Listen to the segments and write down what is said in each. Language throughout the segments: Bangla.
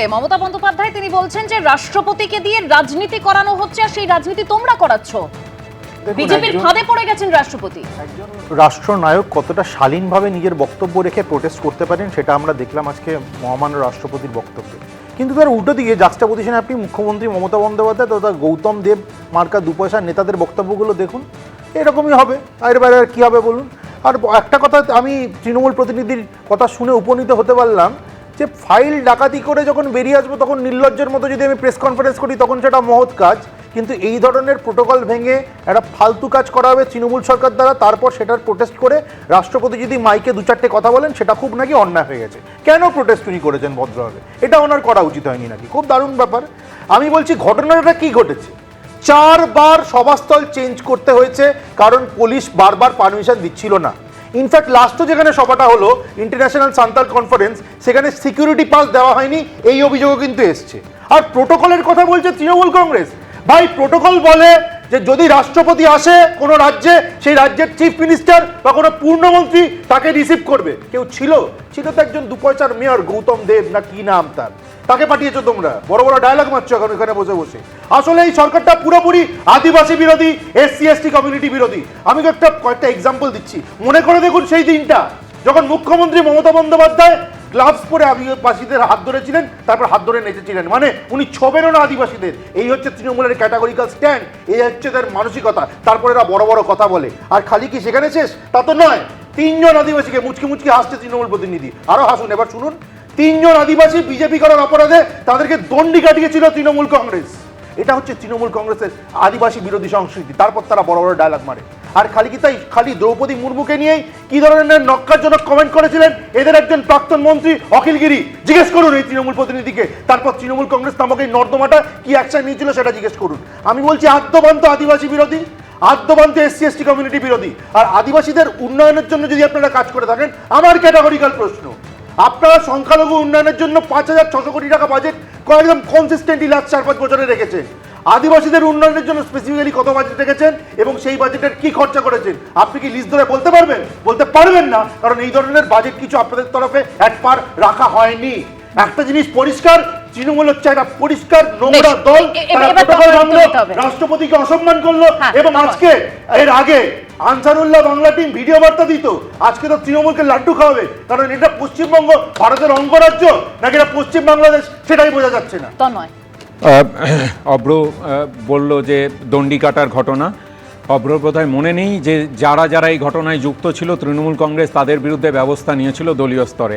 মমতা বন্দ্যোপাধ্যায় তিনি বলছেন যে রাষ্ট্রপতিকে দিয়ে রাজনীতি করানো হচ্ছে আর সেই রাজনীতি তোমরা করাচ্ছ। বিজেপির ফাঁদে পড়ে গেছেন রাষ্ট্রপতি। একজন রাষ্ট্রনায়ক কতটা শালীনভাবে নিজের বক্তব্য রেখে প্রোটেস্ট করতে পারেন সেটা আমরা দেখলাম আজকে মহামান্য রাষ্ট্রপতির বক্তব্যে। কিন্তু তার উল্টো দিকে জাক্সটাপোজিশনে আপনি মুখ্যমন্ত্রী মমতা বন্দ্যোপাধ্যায় তথা গৌতম দেব মার্কা দু পয়সার নেতাদের বক্তব্যগুলো দেখুন, এরকমই হবে। এর বাইরে আর কী হবে বলুন? আর একটা কথা আমি তৃণমূল প্রতিনিধির কথা শুনে উপনীত হতে পারলাম যে ফাইল ডাকাতি করে যখন বেরিয়ে আসবো তখন নির্লজ্জের মতো যদি আমি প্রেস কনফারেন্স করি তখন সেটা মহৎ কাজ, কিন্তু এই ধরনের প্রোটোকল ভেঙে একটা ফালতু কাজ করা হবে তৃণমূল সরকার দ্বারা, তারপর সেটার প্রোটেস্ট করে রাষ্ট্রপতি যদি মাইকে দু চারটে কথা বলেন সেটা খুব নাকি অন্যায় হয়ে গেছে। কেন প্রোটেস্ট উনি করেছেন ভদ্রভাবে? এটা ওনার করা উচিত হয়নি নাকি? খুব দারুণ ব্যাপার। আমি বলছি ঘটনাটা কি ঘটেছে, 4 বার সভাস্থল চেঞ্জ করতে হয়েছে কারণ পুলিশ বারবার পারমিশন দিচ্ছিল না। ইনফ্যাক্ট লাস্টও যেখানে সভাটা হলো ইন্টারন্যাশনাল সান্তাল কনফারেন্স, সেখানে সিকিউরিটি পাস দেওয়া হয়নি, এই অভিযোগও কিন্তু এসছে। আর প্রোটোকলের কথা বলছে তৃণমূল কংগ্রেস। ভাই প্রোটোকল বলে যে যদি রাষ্ট্রপতি আসে কোনো রাজ্যে, সেই রাজ্যের চিফ মিনিস্টার বা কোনো পূর্ণমন্ত্রী তাকে রিসিভ করবে। কেউ ছিল তো একজন দু পয়সার মেয়র গৌতম দেব না কি নাম তার, তাকে পাঠিয়েছো তোমরা, বড় বড় ডায়লগ মারছো এখন এখানে বসে বসে। আসলে এই সরকারটা পুরোপুরি আদিবাসী বিরোধী, SC ST কমিউনিটি বিরোধী। আমি কয়েকটা এক্সাম্পল দিচ্ছি, মনে করে দেখুন সেই দিনটা যখন মুখ্যমন্ত্রী মমতা বন্দ্যোপাধ্যায় গ্লাভস পরে আদিবাসীদের হাত ধরেছিলেন, তারপর হাত ধরে নেচেছিলেন, মানে উনি ছবেনও না আদিবাসীদের। এই হচ্ছে তৃণমূলের ক্যাটাগরিক্যাল স্ট্যান্ড, এই হচ্ছে তার মানসিকতা। তারপরে এরা বড় বড় কথা বলে, আর খালি কি সেখানে শেষ? তা তো নয়। 3 জন আদিবাসীকে মুচকি মুচকি হাসছে তৃণমূল প্রতিনিধি, আরো হাসুন এবার শুনুন। 3 জন আদিবাসী বিজেপি করার অপরাধে তাদেরকে দণ্ডি কাটিয়েছিল তৃণমূল কংগ্রেস। এটা হচ্ছে তৃণমূল কংগ্রেসের আদিবাসী বিরোধী সংস্কৃতি। তারপর তারা বড় বড় ডায়লগ মারে। আর খালি কি তাই, খালি দ্রৌপদী মুর্মুকে নিয়েই কি ধরনের নক্কারজনক কমেন্ট করেছিলেন এদের একজন প্রাক্তন মন্ত্রী অখিল গিরি, জিজ্ঞেস করুন এই তৃণমূল প্রতিনিধিকে। তারপর তৃণমূল কংগ্রেস নামক এই নর্দমাটা কি অ্যাকশন নিয়েছিল সেটা জিজ্ঞেস করুন। আমি বলছি আদ্যবান্ত আদিবাসী বিরোধী, আদ্যবান্ত SC ST কমিউনিটি বিরোধী। আর আদিবাসীদের উন্নয়নের জন্য যদি আপনারা কাজ করে থাকেন, আমার ক্যাটাগরিক্যাল প্রশ্ন, আপনারা সংখ্যালঘু উন্নয়নের জন্য 5,600 কোটি টাকা বাজেট একদম কনসিস্টেন্টলি লাস্ট 4-5 বছরে রেখেছেন। আদিবাসীদের উন্নয়নের জন্য স্পেসিফিক্যালি কত বাজেট রেখেছেন এবং সেই বাজেটের কি খরচা করেছেন আপনি কি লিস্ট ধরে বলতে পারবেন? বলতে পারবেন না, কারণ এই ধরনের বাজেট কিছু আপনাদের তরফে একবার রাখা হয়নি। একটা জিনিস পরিষ্কার, তৃণমূল হচ্ছে একটা পরিষ্কার নোংরা দল। রাষ্ট্রপতিকে অসম্মান করলো এবং আজকে এর আগে আনসারুল্লাহ বাংলা টিম ভিডিও বার্তা দিত, আজকে তো তৃণমূলকে লাড্ডু খাওয়াবে। কারণ এটা পশ্চিমবঙ্গ ভারতের অঙ্গরাজ্য নাকি এটা পশ্চিম বাংলাদেশ সেটাই বোঝা যাচ্ছে না। তা নয়। অব্র বলল যে দণ্ডি কাটার ঘটনা, অব্র বোধহয় মনে নেই যে যারা যারা এই ঘটনায় যুক্ত ছিল তৃণমূল কংগ্রেস তাদের বিরুদ্ধে ব্যবস্থা নিয়েছিল দলীয় স্তরে।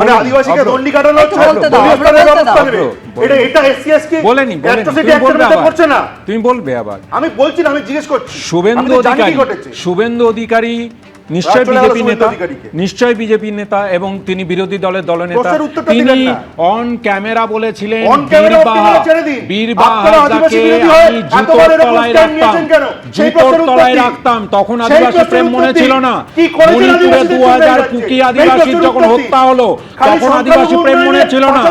মানে আদিবাসীকে দণ্ডি কাটানো হচ্ছে দলীয় স্তরে ব্যবস্থা নেবে। এটা SC ST বলেনি, করছে না। তুমি বলবে আবার? আমি বলছি না, আমি জিজ্ঞেস করছি। শুভেন্দু অধিকারী নিশ্চয় বিজেপি নেতা এবং তিনি বিরোধী দলের দলনেতা। তিনি অন ক্যামেরা বলেছিলেন জুতোর তলায় রাখতাম, তখন আদিবাসী প্রেম মনে ছিল না। মণিপুরে 2000 কুকি আদিবাসীর যখন হত্যা হলো তখন আদিবাসী প্রেম মনে ছিল না।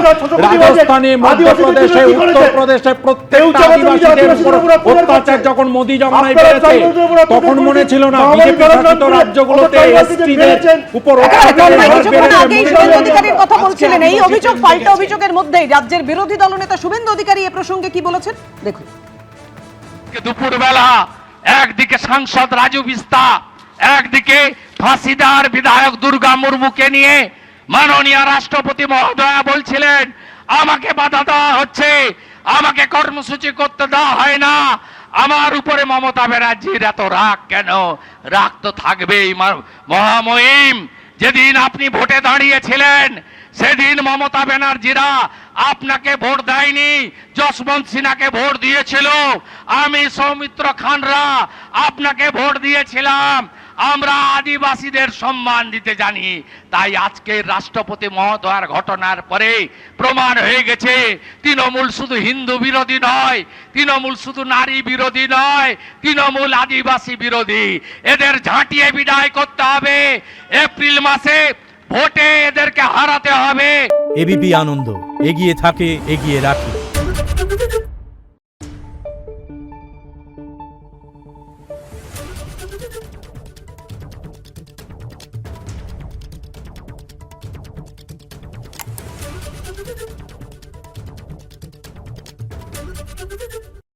রাজস্থানে, মধ্যপ্রদেশে, উত্তরপ্রদেশে প্রত্যেকটা আদিবাসীদের উপর অত্যাচার যখন মোদী জমানায় বেড়েছে তখন মনে ছিল না। বিজেপি শাসিত রাজ্য রাজ্যের বিরোধী দলনেতা শুভেন্দু অধিকারী এ প্রসঙ্গে কি বলেছেন দেখুন। দুপুরবেলা একদিকে সাংসদ রাজু বিস্তা, একদিকে ফাঁসিদার বিধায়ক দুর্গা মুর্মুকে নিয়ে মাননীয় রাষ্ট্রপতি মহোদয়া বলছিলেন আমাকে বাধা দেওয়া হচ্ছে, আমাকে কর্মসূচি করতে দেওয়া হয় না। আমার উপরে মমতা ব্যানার্জির এত রাগ কেন? রাগ তো থাকবেই মহামহিম। যেদিন আপনি ভোটে দাঁড়িয়েছিলেন সেদিন মমতা ব্যানার্জিরা আপনাকে ভোট দেয়নি, যশবন্ত সিনহাকে ভোট দিয়েছিল। আমি সৌমিত্র খানরা আপনাকে ভোট দিয়েছিলাম। আমরা আদিবাসীদের সম্মান দিতে জানি। তাই আজকে রাষ্ট্রপতি মহোদয়ের ঘটনার পরে প্রমাণ হয়ে গেছে তৃণমূল শুধু হিন্দু বিরোধী নয়, তৃণমূল শুধু নারী বিরোধী নয়, তৃণমূল আদিবাসী বিরোধী। এদের ঝাঁটিয়ে বিদায় করতে হবে। এপ্রিল মাসে ভোটে এদেরকে হারাতে হবে। এবিপি আনন্দ, এগিয়ে থাকে, এগিয়ে রাখে।